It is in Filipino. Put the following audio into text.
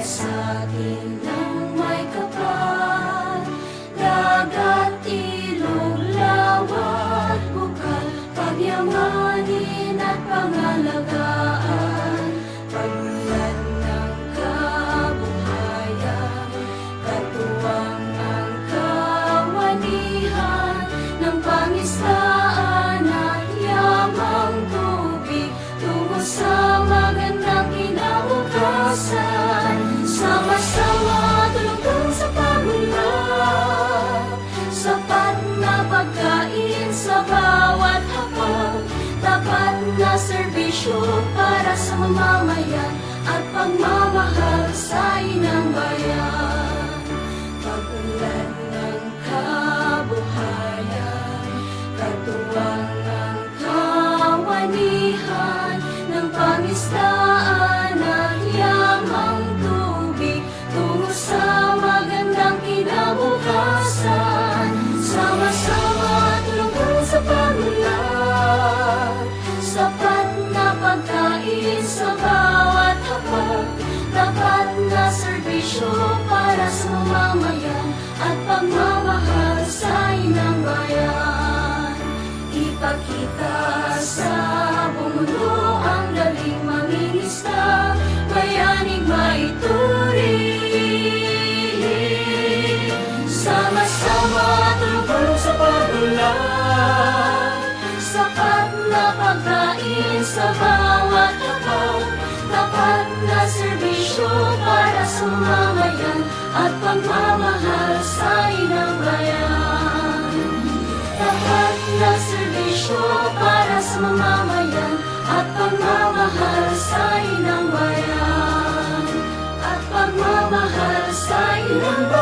sa atin ng may kapal, dagat, ilog, lawa at bukal, pagyamanin at pangalagaan, pagmulan ng kabuhayan, katuwang ang kawanihan ng pangistaan at yamang tubig tungo sa magandang kinabukasan. Sama-sama tulong sa pagunlad, sapat na pagkain sa bawat hapag, tapat na serbisyo para sa mamamayan at pagmamahal sa inang bayan. Pagulad ng kabuhayan, katuwang ang kawanihan ng pangistaan at yamang tubig tungo sa magandang kinabukasan. Sama-sama tulungan sa pagunlad, sapat na pagkain sa bawat hapag, tapat na serbisyo para sa mamamayan at pagmamahal sa inang bayan. Ipakita sa buong mundo ang galing mangingisda, bayanig maituring. Sama-sama tulong sa pagunlad, sapat na pagkain sa bawat hapag, tapat na serbisyo para sa mamamayan at pagmamahal sa inang bayan. Tapat na serbisyo para sa mamamayan at pagmamahal sa inang bayan, at pagmamahal sa inang bayan.